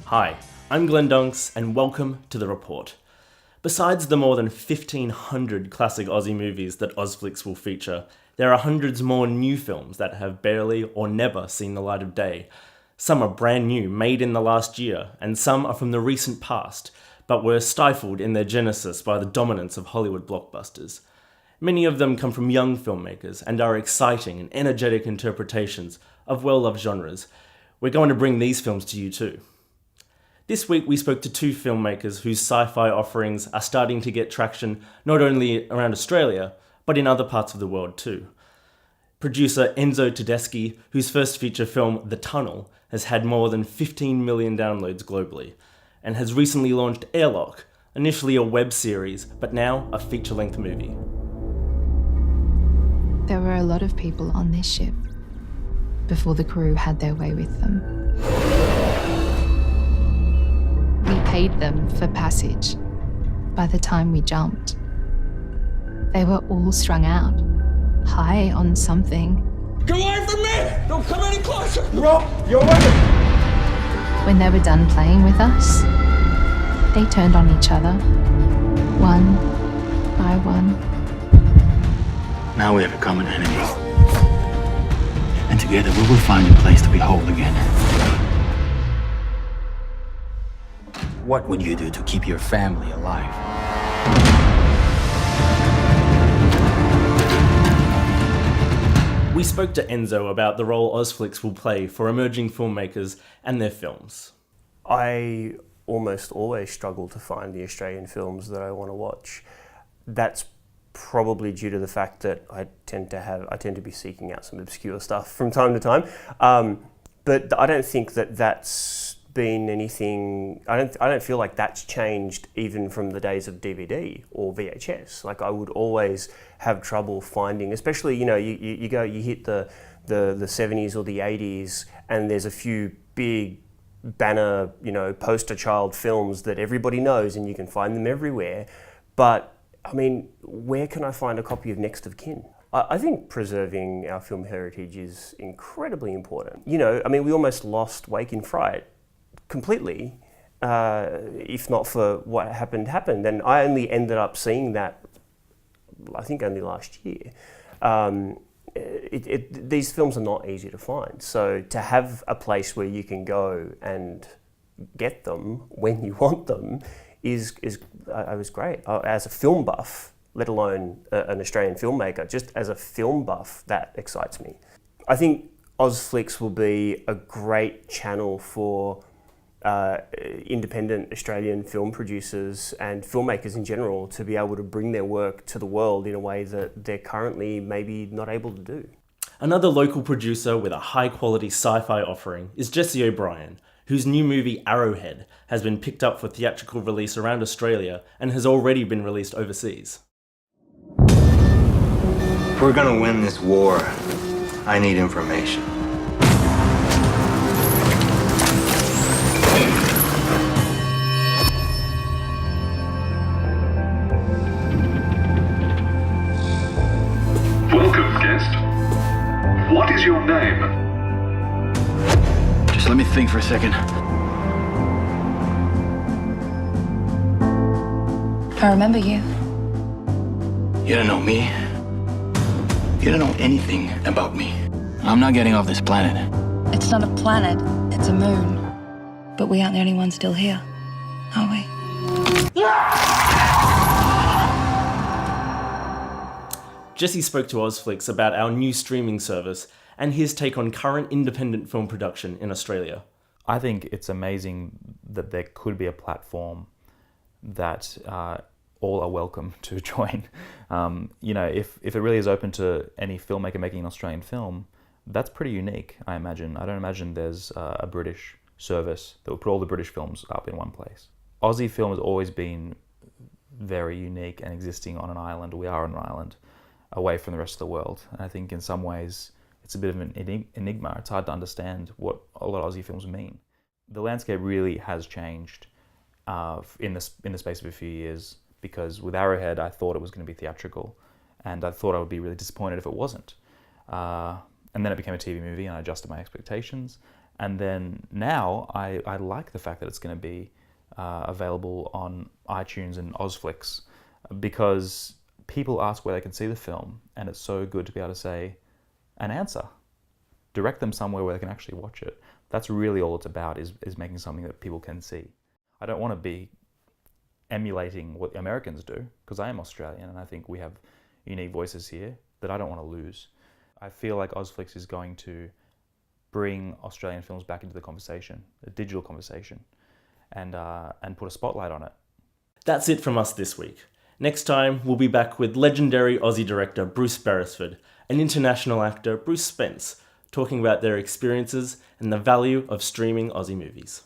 Hi, I'm Glenn Dunks and welcome to The Report. Besides the more than 1,500 classic Aussie movies that Ozflix will feature, there are hundreds more new films that have barely or never seen the light of day. Some are brand new, made in the last year, and some are from the recent past, but were stifled in their genesis by the dominance of Hollywood blockbusters. Many of them come from young filmmakers and are exciting and energetic interpretations of well-loved genres. We're going to bring these films to you too. This week we spoke to two filmmakers whose sci-fi offerings are starting to get traction not only around Australia, but in other parts of the world too. Producer Enzo Tedeschi, whose first feature film, The Tunnel, has had more than 15 million downloads globally, and has recently launched Airlock, initially a web series, but now a feature-length movie. There were a lot of people on this ship before the crew had their way with them. We paid them for passage by the time we jumped. They were all strung out, high on something. Get away from me! Don't come any closer! Rob, you're away! When they were done playing with us, they turned on each other, one by one. Now we have a common enemy. And together we will find a place to be whole again. What would you do to keep your family alive? We spoke to Enzo about the role Ozflix will play for emerging filmmakers and their films. I almost always struggle to find the Australian films that I want to watch. That's probably due to the fact that I tend to be seeking out some obscure stuff from time to time. But I don't think that that's been anything. I don't feel like that's changed even from the days of DVD or VHS. Like I would always have trouble finding, especially you hit the 70s or the 80s, and there's a few big banner poster child films that everybody knows, and you can find them everywhere. But I mean, where can I find a copy of Next of Kin? I think preserving our film heritage is incredibly important. We almost lost Wake in Fright completely, if not for what happened. And I only ended up seeing that, I think, only last year. These films are not easy to find. So to have a place where you can go and get them when you want them was great. As a film buff, let alone an Australian filmmaker, just as a film buff, that excites me. I think Ozflix will be a great channel for independent Australian film producers and filmmakers in general to be able to bring their work to the world in a way that they're currently maybe not able to do. Another local producer with a high-quality sci-fi offering is Jessie OBrien, whose new movie Arrowhead has been picked up for theatrical release around Australia and has already been released overseas. If we're gonna win this war, I need information. Welcome, guest. What is your name? Just let me think for a second. I remember you. You don't know me. You don't know anything about me. I'm not getting off this planet. It's not a planet, it's a moon. But we aren't the only ones still here, are we? Jessie spoke to Ozflix about our new streaming service and his take on current independent film production in Australia. I think it's amazing that there could be a platform that all are welcome to join. If it really is open to any filmmaker making an Australian film, that's pretty unique, I imagine. I don't imagine there's a British service that would put all the British films up in one place. Aussie film has always been very unique and existing on an island. We are on an island away from the rest of the world. And I think in some ways it's a bit of an enigma. It's hard to understand what a lot of Aussie films mean. The landscape really has changed in the space of a few years, because with Arrowhead I thought it was going to be theatrical, and I thought I would be really disappointed if it wasn't. And then it became a TV movie and I adjusted my expectations. And then now I like the fact that it's going to be available on iTunes and Ozflix, because people ask where they can see the film, and it's so good to be able to say an answer. Direct them somewhere where they can actually watch it. That's really all it's about, is making something that people can see. I don't want to be emulating what the Americans do, because I am Australian and I think we have unique voices here that I don't want to lose. I feel like Ozflix is going to bring Australian films back into the conversation, a digital conversation, and put a spotlight on it. That's it from us this week. Next time, we'll be back with legendary Aussie director Bruce Beresford and international actor Bruce Spence, talking about their experiences and the value of streaming Aussie movies.